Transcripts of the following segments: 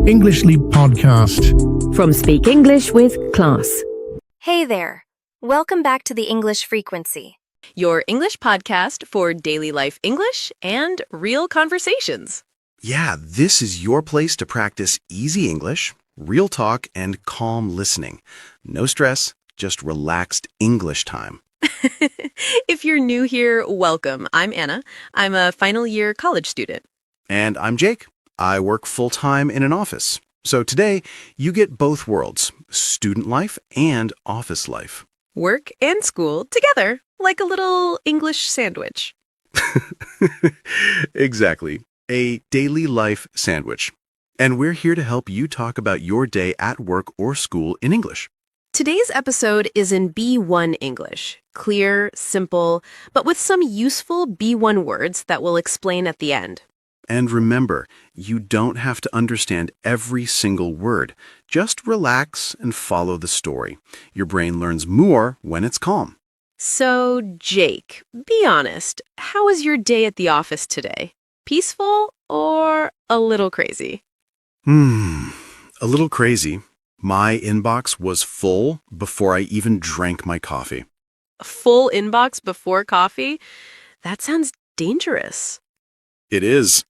English Leap Podcast. From Speak English with Class. Hey there. Welcome back to the English Frequency. Your English podcast for daily life English and real conversations. Yeah, this is your place to practice easy English, real talk, and calm listening. No stress, just relaxed English time. If you're new here, welcome. I'm Anna. I'm a final year college student. And I'm Jake. I work full-time in an office. So today, you get both worlds, student life and office life. Work and school together, like a little English sandwich. Exactly. A daily life sandwich. And we're here to help you talk about your day at work or school in English. Today's episode is in B1 English. Clear, simple, but with some useful B1 words that we'll explain at the end. And remember, you don't have to understand every single word. Just relax and follow the story. Your brain learns more when it's calm. So, Jake, be honest. How was your day at the office today? Peaceful or a little crazy? A little crazy. My inbox was full before I even drank my coffee. A full inbox before coffee? That sounds dangerous. It is.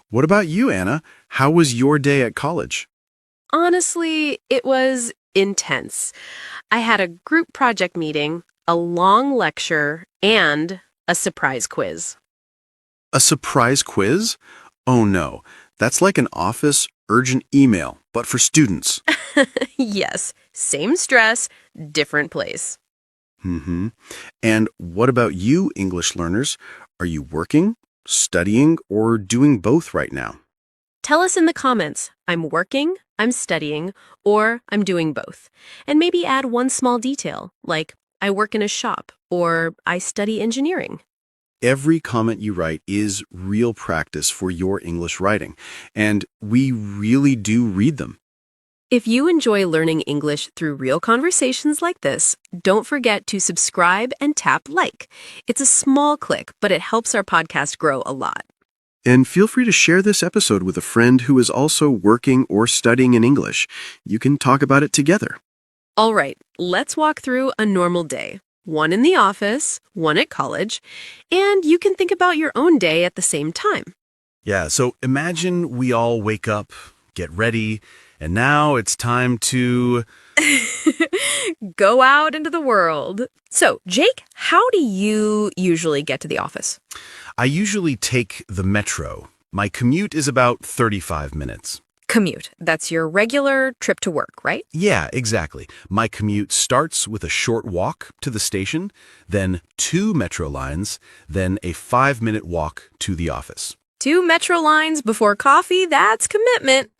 What about you, Anna? How was your day at college? Honestly, it was intense. I had a group project meeting, a long lecture, and a surprise quiz. A surprise quiz? Oh no, that's like an office urgent email, but for students. Yes, same stress, different place. And what about you, English learners? Are you working, studying, or doing both right now? Tell us in the comments, I'm working, I'm studying, or I'm doing both. And maybe add one small detail, like I work in a shop, or I study engineering. Every comment you write is real practice for your English writing, and we really do read them. If you enjoy learning English through real conversations like this, don't forget to subscribe and tap like. It's a small click, but it helps our podcast grow a lot. And feel free to share this episode with a friend who is also working or studying in English. You can talk about it together. All right, let's walk through a normal day. One in the office, one at college, and you can think about your own day at the same time. Yeah, so imagine we all wake up, get ready, and now it's time to... Go out into the world. So, Jake, how do you usually get to the office? I usually take the metro. My commute is about 35 minutes. Commute. That's your regular trip to work, right? Yeah, exactly. My commute starts with a short walk to the station, then 2 metro lines, then a 5-minute walk to the office. 2 metro lines before coffee, that's commitment.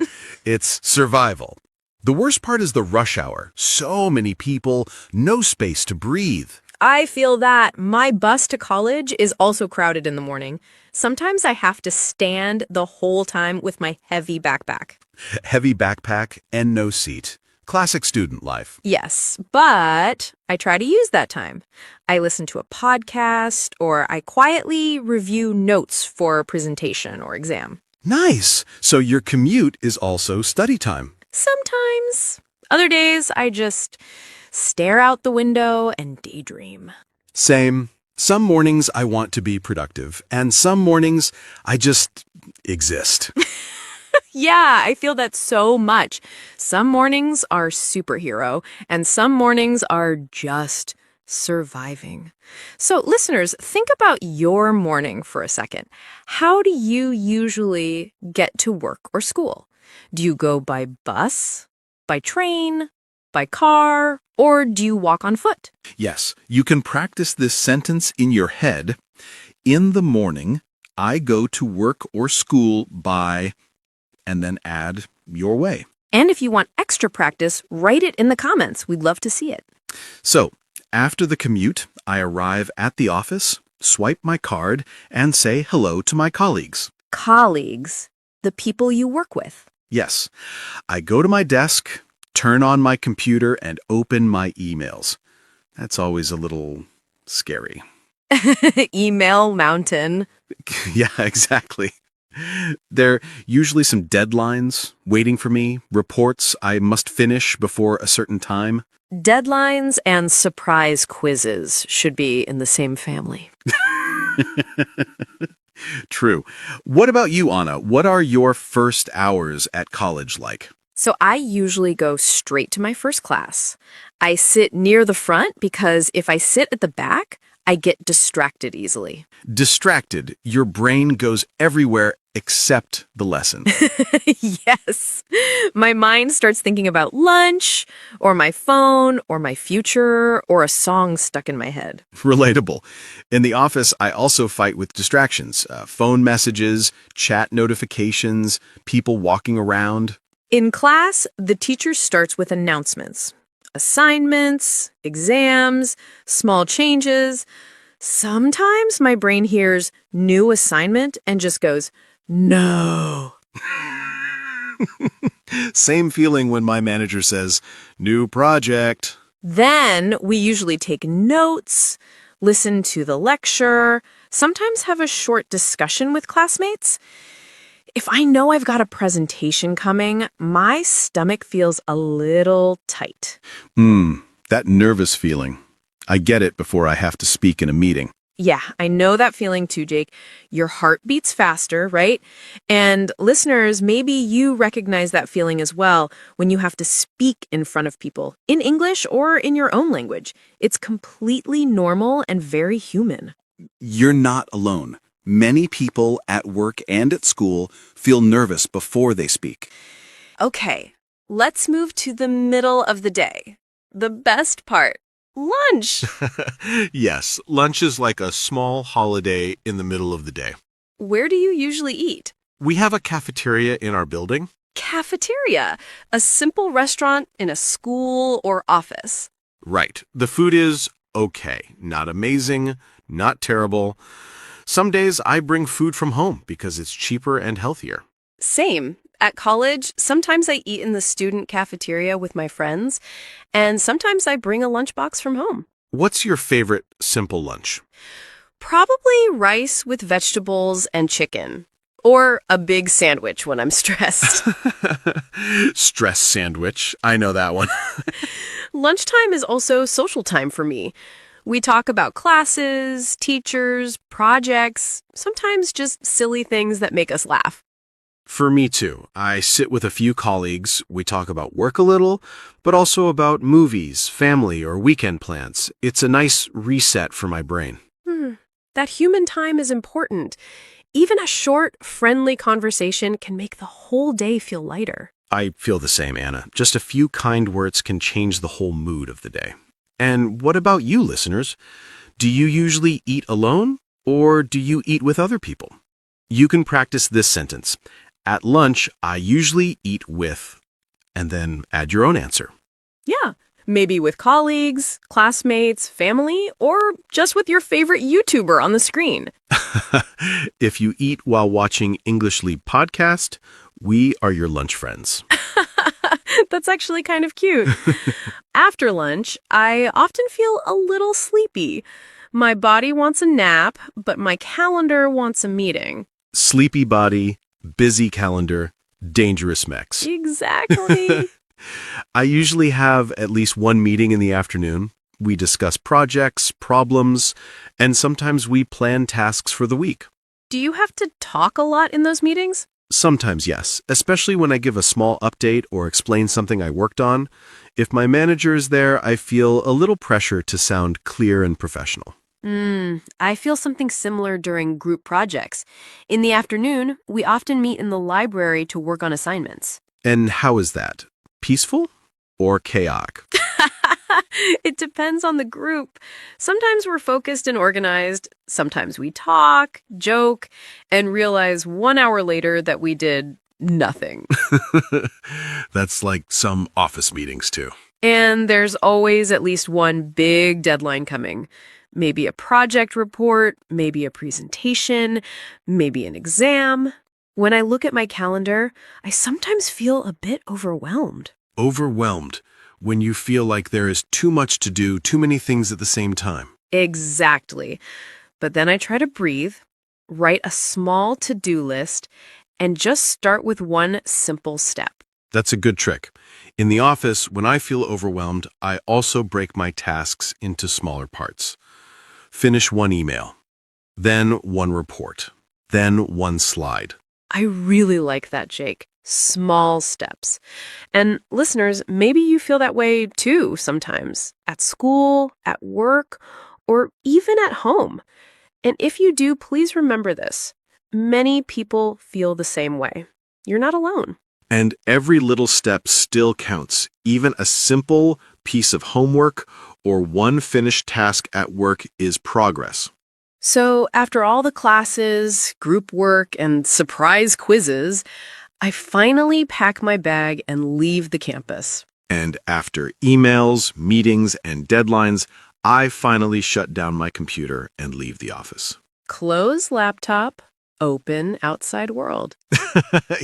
It's survival. The worst part is the rush hour. So many people, no space to breathe. I feel that. My bus to college is also crowded in the morning. Sometimes I have to stand the whole time with my heavy backpack. Heavy backpack and no seat. Classic student life. Yes, but I try to use that time. I listen to a podcast or I quietly review notes for a presentation or exam. Nice. So your commute is also study time. Sometimes. Other days, I just stare out the window and daydream. Same. Some mornings I want to be productive, and some mornings I just exist. Yeah, I feel that so much. Some mornings are superhero, and some mornings are just surviving. So, listeners, think about your morning for a second. How do you usually get to work or school? Do you go by bus, by train, by car, or do you walk on foot? Yes, you can practice this sentence in your head. In the morning, I go to work or school by... and then add your way. And if you want extra practice, write it in the comments. We'd love to see it. So, after the commute, I arrive at the office, swipe my card, and say hello to my colleagues. Colleagues, the people you work with. Yes, I go to my desk, turn on my computer, and open my emails. That's always a little scary. Email mountain. Yeah, exactly. There are usually some deadlines waiting for me, reports I must finish before a certain time. Deadlines and surprise quizzes should be in the same family. True. What about you, Anna? What are your first hours at college like? So I usually go straight to my first class. I sit near the front because if I sit at the back, I get distracted easily. Distracted. Your brain goes everywhere except the lesson. Yes. My mind starts thinking about lunch, or my phone, or my future, or a song stuck in my head. Relatable. In the office, I also fight with distractions. Phone messages, chat notifications, people walking around. In class, the teacher starts with announcements. Assignments, exams, small changes. Sometimes my brain hears new assignment and just goes, no. Same feeling when my manager says, new project. Then we usually take notes, listen to the lecture, sometimes have a short discussion with classmates. If I know I've got a presentation coming, my stomach feels a little tight. That nervous feeling. I get it before I have to speak in a meeting. Yeah, I know that feeling too, Jake. Your heart beats faster, right? And listeners, maybe you recognize that feeling as well when you have to speak in front of people, in English or in your own language. It's completely normal and very human. You're not alone. Many people at work and at school feel nervous before they speak. Okay, let's move to the middle of the day. The best part, lunch. Yes, lunch is like a small holiday in the middle of the day. Where do you usually eat? We have a cafeteria in our building. Cafeteria, a simple restaurant in a school or office. Right. The food is okay. Not amazing, not terrible. Some days I bring food from home because it's cheaper and healthier. Same. At college, sometimes I eat in the student cafeteria with my friends, and sometimes I bring a lunchbox from home. What's your favorite simple lunch? Probably rice with vegetables and chicken. Or a big sandwich when I'm stressed. Stress sandwich. I know that one. Lunchtime is also social time for me. We talk about classes, teachers, projects, sometimes just silly things that make us laugh. For me too. I sit with a few colleagues. We talk about work a little, but also about movies, family, or weekend plans. It's a nice reset for my brain. That human time is important. Even a short, friendly conversation can make the whole day feel lighter. I feel the same, Anna. Just a few kind words can change the whole mood of the day. And what about you, listeners? Do you usually eat alone, or do you eat with other people? You can practice this sentence. At lunch, I usually eat with, and then add your own answer. Yeah, maybe with colleagues, classmates, family, or just with your favorite YouTuber on the screen. If you eat while watching English Leap podcast, we are your lunch friends. That's actually kind of cute. After lunch, I often feel a little sleepy. My body wants a nap, but my calendar wants a meeting. Sleepy body, busy calendar, dangerous mix. Exactly. I usually have at least one meeting in the afternoon. We discuss projects, problems, and sometimes we plan tasks for the week. Do you have to talk a lot in those meetings? Sometimes, yes, especially when I give a small update or explain something I worked on. If my manager is there, I feel a little pressure to sound clear and professional. I feel something similar during group projects. In the afternoon, we often meet in the library to work on assignments. And how is that? Peaceful or chaotic? It depends on the group. Sometimes we're focused and organized. Sometimes we talk, joke, and realize 1 hour later that we did nothing. That's like some office meetings, too. And there's always at least one big deadline coming. Maybe a project report, maybe a presentation, maybe an exam. When I look at my calendar, I sometimes feel a bit overwhelmed. Overwhelmed. When you feel like there is too much to do, too many things at the same time. Exactly. But then I try to breathe, Write a small to-do list and just start with one simple step. That's a good trick. In the office, when I feel overwhelmed, I also break my tasks into smaller parts. Finish one email, then one report, then one slide. I really like that, Jake. Small steps. And listeners, maybe you feel that way too sometimes, at school, at work, or even at home. And if you do, please remember this. Many people feel the same way. You're not alone. And every little step still counts. Even a simple piece of homework or one finished task at work is progress. So after all the classes, group work, and surprise quizzes, I finally pack my bag and leave the campus. And after emails, meetings, and deadlines, I finally shut down my computer and leave the office. Close laptop, open outside world.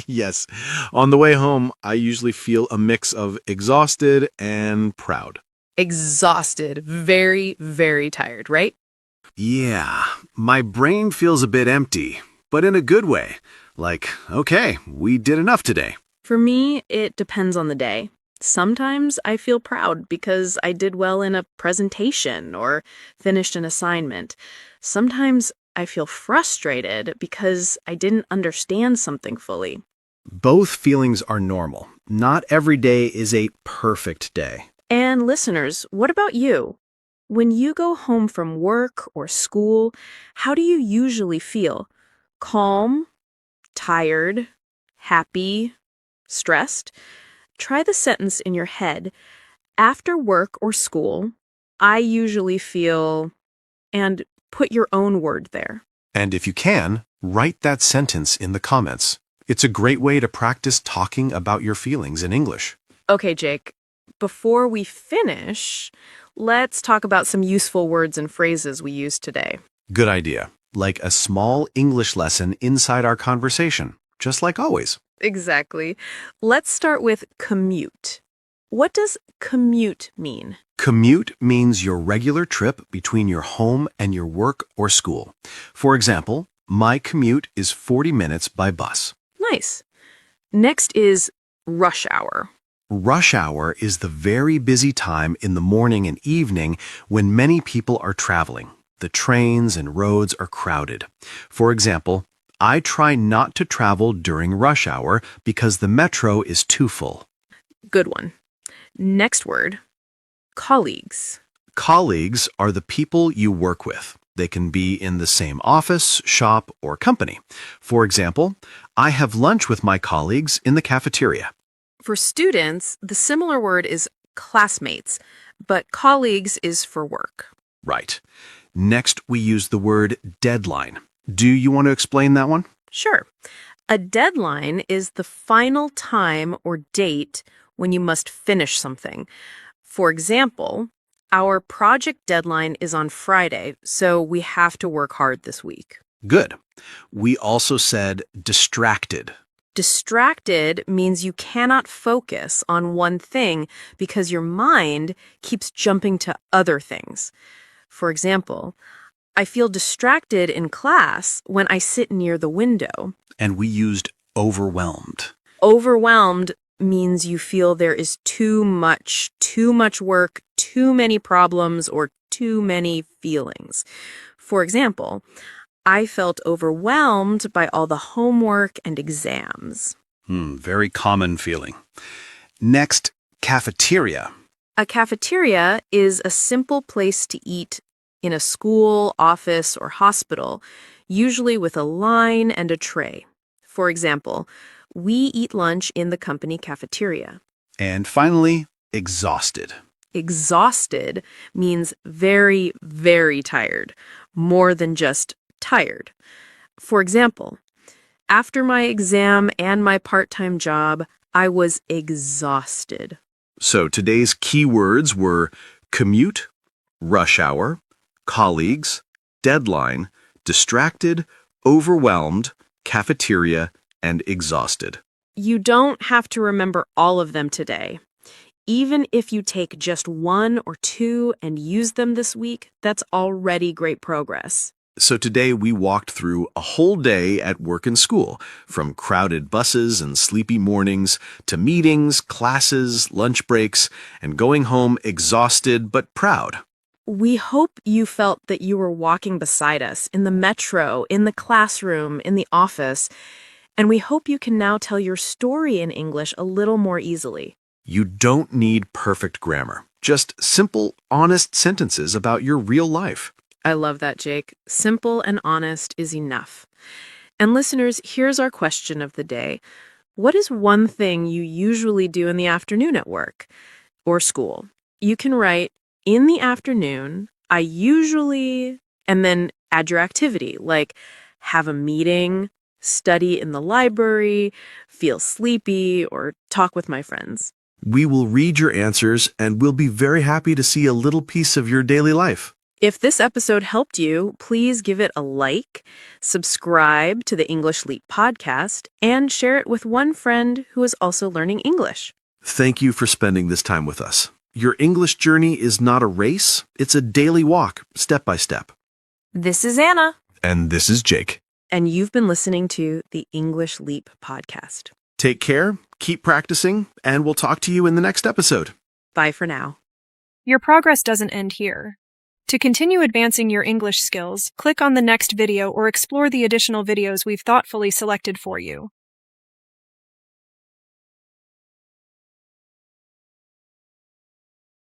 Yes. On the way home, I usually feel a mix of exhausted and proud. Exhausted, very, very tired, right? Yeah, my brain feels a bit empty, but in a good way. Like, okay, we did enough today. For me, it depends on the day. Sometimes I feel proud because I did well in a presentation or finished an assignment. Sometimes I feel frustrated because I didn't understand something fully. Both feelings are normal. Not every day is a perfect day. And listeners, what about you? When you go home from work or school, how do you usually feel? Calm, tired, happy, stressed? Try the sentence in your head. After work or school, I usually feel, and put your own word there. And if you can, write that sentence in the comments. It's a great way to practice talking about your feelings in English. Okay, Jake, before we finish, let's talk about some useful words and phrases we used today. Good idea. Like a small English lesson inside our conversation, just like always. Exactly. Let's start with commute. What does commute mean? Commute means your regular trip between your home and your work or school. For example, my commute is 40 minutes by bus. Nice. Next is rush hour. Rush hour is the very busy time in the morning and evening when many people are traveling. The trains and roads are crowded. For example, I try not to travel during rush hour because the metro is too full. Good one. Next word, colleagues. Colleagues are the people you work with. They can be in the same office, shop, or company. For example, I have lunch with my colleagues in the cafeteria. For students, the similar word is classmates, but colleagues is for work. Right. Next, we use the word deadline. Do you want to explain that one? Sure. A deadline is the final time or date when you must finish something. For example, our project deadline is on Friday, so we have to work hard this week. Good. We also said distracted. Distracted means you cannot focus on one thing because your mind keeps jumping to other things. For example, I feel distracted in class when I sit near the window. And we used overwhelmed. Overwhelmed means you feel there is too much work, too many problems, or too many feelings. For example, I felt overwhelmed by all the homework and exams. Very common feeling. Next, cafeteria. A cafeteria is a simple place to eat in a school, office, or hospital, usually with a line and a tray. For example, we eat lunch in the company cafeteria. And finally, exhausted. Exhausted means very, very tired, more than just tired. For example, after my exam and my part-time job, I was exhausted. So today's key words were commute, rush hour, colleagues, deadline, distracted, overwhelmed, cafeteria, and exhausted. You don't have to remember all of them today. Even if you take just one or two and use them this week, that's already great progress. So today we walked through a whole day at work and school, from crowded buses and sleepy mornings to meetings, classes, lunch breaks, and going home exhausted but proud. We hope you felt that you were walking beside us in the metro, in the classroom, in the office, and we hope you can now tell your story in English a little more easily. You don't need perfect grammar, just simple, honest sentences about your real life. I love that, Jake. Simple and honest is enough. And listeners, here's our question of the day. What is one thing you usually do in the afternoon at work or school? You can write, in the afternoon, I usually, and then add your activity, like have a meeting, study in the library, feel sleepy, or talk with my friends. We will read your answers and we'll be very happy to see a little piece of your daily life. If this episode helped you, please give it a like, subscribe to the English Leap podcast, and share it with one friend who is also learning English. Thank you for spending this time with us. Your English journey is not a race, it's a daily walk, step by step. This is Anna, And this is Jake. and you've been listening to the English Leap podcast. Take care, keep practicing, and we'll talk to you in the next episode. Bye for now. Your progress doesn't end here. To continue advancing your English skills, click on the next video or explore the additional videos we've thoughtfully selected for you.